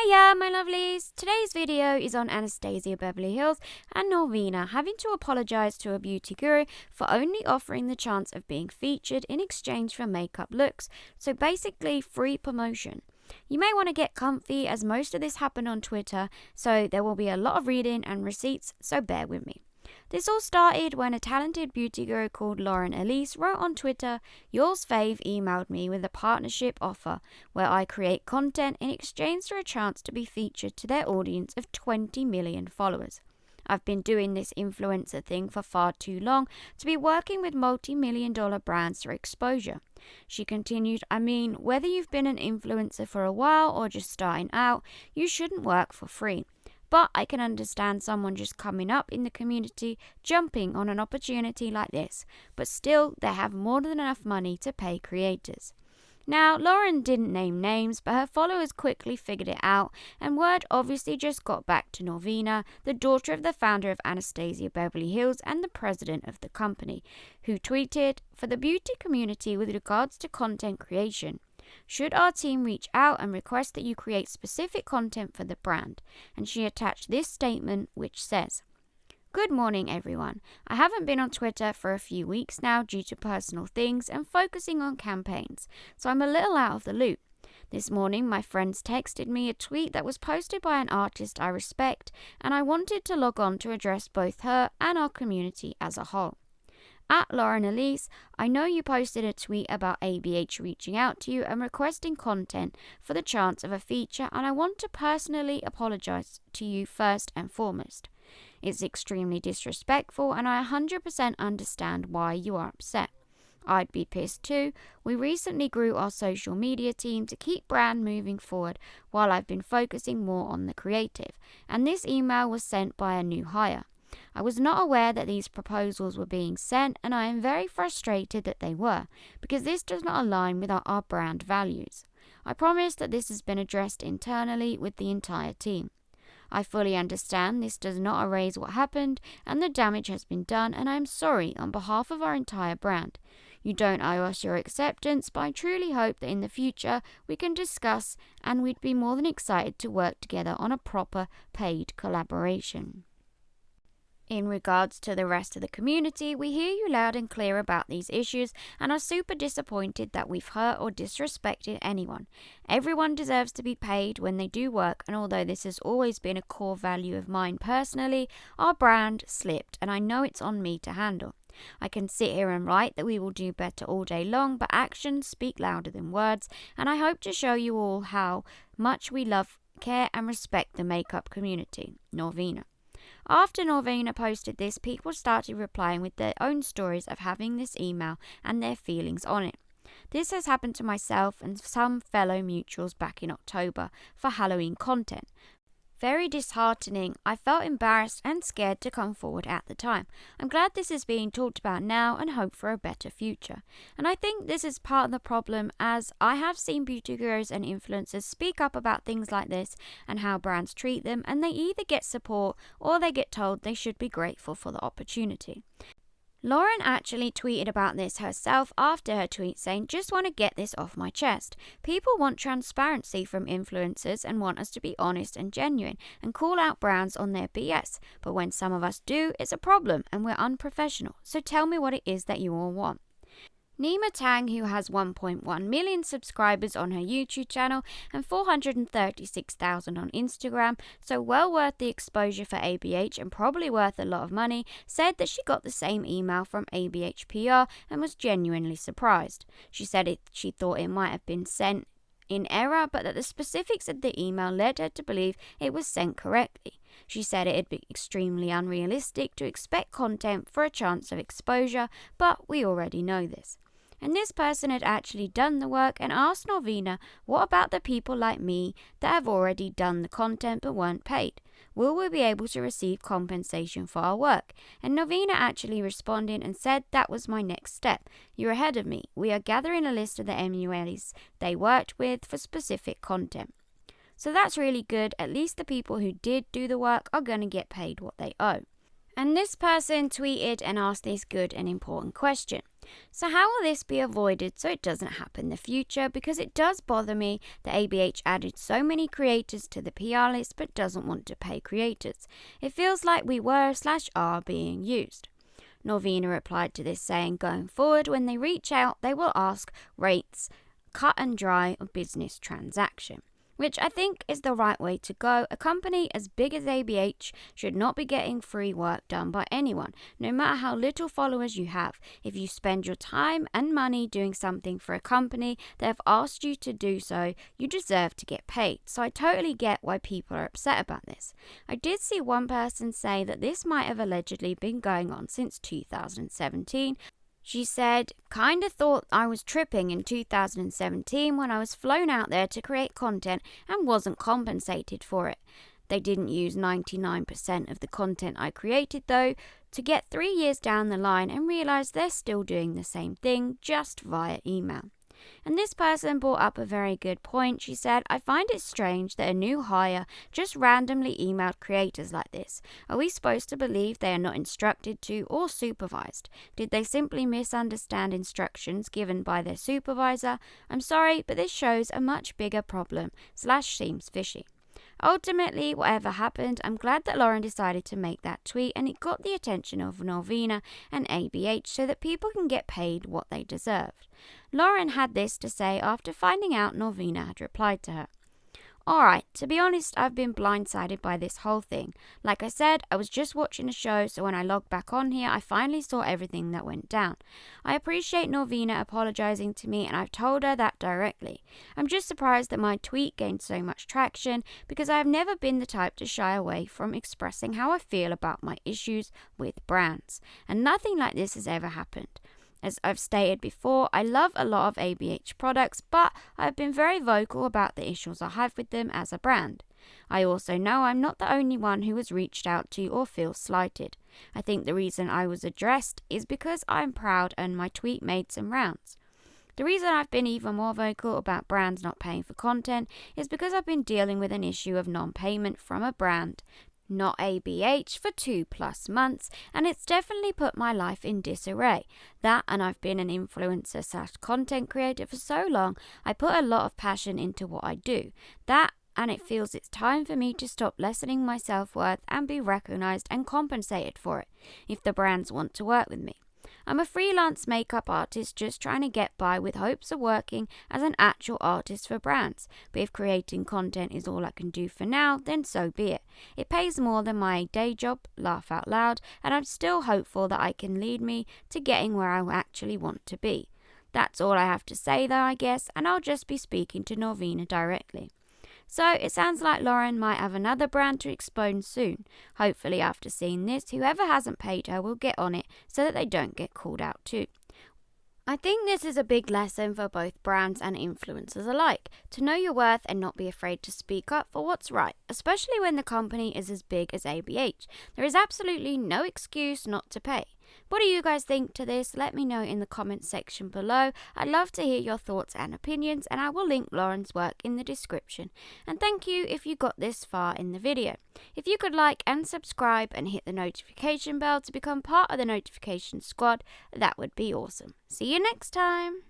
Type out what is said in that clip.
Hiya, my lovelies! Today's video is on Anastasia Beverly Hills and Norvina having to apologise to a beauty guru for only offering the chance of being featured in exchange for makeup looks, so basically free promotion. You may want to get comfy as most of this happened on Twitter, so there will be a lot of reading and receipts, so bear with me. This all started when a talented beauty guru called Lauren Elise wrote on Twitter, "Yours fave emailed me with a partnership offer where I create content in exchange for a chance to be featured to their audience of 20 million followers. I've been doing this influencer thing for far too long to be working with multi-million-dollar brands for exposure." She continued, "I mean, whether you've been an influencer for a while or just starting out, you shouldn't work for free. But I can understand someone just coming up in the community jumping on an opportunity like this, but still they have more than enough money to pay creators." Now, Lauren didn't name names, but her followers quickly figured it out, and word obviously just got back to Norvina, the daughter of the founder of Anastasia Beverly Hills and the president of the company, who tweeted, "For the beauty community with regards to content creation, should our team reach out and request that you create specific content for the brand?" And she attached this statement which says, "Good morning everyone. I haven't been on Twitter for a few weeks now due to personal things and focusing on campaigns, so I'm a little out of the loop. This morning my friends texted me a tweet that was posted by an artist I respect, and I wanted to log on to address both her and our community as a whole. At Lauren Elise, I know you posted a tweet about ABH reaching out to you and requesting content for the chance of a feature, and I want to personally apologise to you first and foremost. It's extremely disrespectful and I 100% understand why you are upset. I'd be pissed too. We recently grew our social media team to keep brand moving forward while I've been focusing more on the creative, and this email was sent by a new hire. I was not aware that these proposals were being sent, and I am very frustrated that they were, because this does not align with our brand values. I promise that this has been addressed internally with the entire team. I fully understand this does not erase what happened and the damage has been done, and I am sorry on behalf of our entire brand. You don't owe us your acceptance, but I truly hope that in the future we can discuss, and we'd be more than excited to work together on a proper paid collaboration." In regards to the rest of the community, we hear you loud and clear about these issues and are super disappointed that we've hurt or disrespected anyone. Everyone deserves to be paid when they do work, and although this has always been a core value of mine personally, our brand slipped, and I know it's on me to handle. I can sit here and write that we will do better all day long, but actions speak louder than words, and I hope to show you all how much we love, care and respect the makeup community. Norvina. After Norvina posted this, people started replying with their own stories of having this email and their feelings on it. This has happened to myself and some fellow mutuals back in October for Halloween content. Very disheartening. I felt embarrassed and scared to come forward at the time. I'm glad this is being talked about now and hope for a better future. And I think this is part of the problem, as I have seen beauty gurus and influencers speak up about things like this and how brands treat them, and they either get support or they get told they should be grateful for the opportunity. Lauren actually tweeted about this herself after her tweet saying, "Just want to get this off my chest. People want transparency from influencers and want us to be honest and genuine and call out brands on their BS. But when some of us do, it's a problem and we're unprofessional. So tell me what it is that you all want." Nima Tang, who has 1.1 million subscribers on her YouTube channel and 436,000 on Instagram, so well worth the exposure for ABH and probably worth a lot of money, said that she got the same email from ABH PR and was genuinely surprised. She said she thought it might have been sent in error, but that the specifics of the email led her to believe it was sent correctly. She said it'd be extremely unrealistic to expect content for a chance of exposure, but we already know this. And this person had actually done the work and asked Norvina, "What about the people like me that have already done the content but weren't paid? Will we be able to receive compensation for our work?" And Norvina actually responded and said, "That was my next step. You're ahead of me. We are gathering a list of the MULs they worked with for specific content." So that's really good. At least the people who did do the work are going to get paid what they owe. And this person tweeted and asked this good and important question. So how will this be avoided so it doesn't happen in the future? Because it does bother me that ABH added so many creators to the PR list but doesn't want to pay creators. It feels like we were/are being used. Norvina replied to this saying, going forward, when they reach out, they will ask rates, cut and dry of business transaction, which I think is the right way to go. A company as big as ABH should not be getting free work done by anyone, no matter how little followers you have. If you spend your time and money doing something for a company that have asked you to do so, you deserve to get paid. So I totally get why people are upset about this. I did see one person say that this might have allegedly been going on since 2017. She said, "Kinda thought I was tripping in 2017 when I was flown out there to create content and wasn't compensated for it. They didn't use 99% of the content I created though, to get 3 years down the line and realize they're still doing the same thing just via email." And this person brought up a very good point. She said, "I find it strange that a new hire just randomly emailed creators like this. Are we supposed to believe they are not instructed to or supervised? Did they simply misunderstand instructions given by their supervisor? I'm sorry, but this shows a much bigger problem / seems fishy." Ultimately, whatever happened, I'm glad that Lauren decided to make that tweet and it got the attention of Norvina and ABH so that people can get paid what they deserved. Lauren had this to say after finding out Norvina had replied to her. "Alright, to be honest, I've been blindsided by this whole thing. Like I said, I was just watching a show, so when I logged back on here, I finally saw everything that went down. I appreciate Norvina apologizing to me, and I've told her that directly. I'm just surprised that my tweet gained so much traction because I have never been the type to shy away from expressing how I feel about my issues with brands, and nothing like this has ever happened. As I've stated before, I love a lot of ABH products, but I've been very vocal about the issues I have with them as a brand. I also know I'm not the only one who was reached out to or feels slighted. I think the reason I was addressed is because I'm proud and my tweet made some rounds. The reason I've been even more vocal about brands not paying for content is because I've been dealing with an issue of non-payment from a brand, not ABH, for 2+ months, and it's definitely put my life in disarray. That, and I've been an influencer / content creator for so long, I put a lot of passion into what I do. That, and it feels it's time for me to stop lessening my self-worth and be recognized and compensated for it, if the brands want to work with me. I'm a freelance makeup artist just trying to get by with hopes of working as an actual artist for brands. But if creating content is all I can do for now, then so be it. It pays more than my day job, laugh out loud, and I'm still hopeful that I can lead me to getting where I actually want to be. That's all I have to say though, I guess, and I'll just be speaking to Norvina directly." So it sounds like Lauren might have another brand to expose soon. Hopefully after seeing this, whoever hasn't paid her will get on it so that they don't get called out too. I think this is a big lesson for both brands and influencers alike, to know your worth and not be afraid to speak up for what's right, especially when the company is as big as ABH. There is absolutely no excuse not to pay. What do you guys think to this? Let me know in the comments section below. I'd love to hear your thoughts and opinions, and I will link Lauren's work in the description. And thank you if you got this far in the video. If you could like and subscribe and hit the notification bell to become part of the notification squad, that would be awesome. See you next time!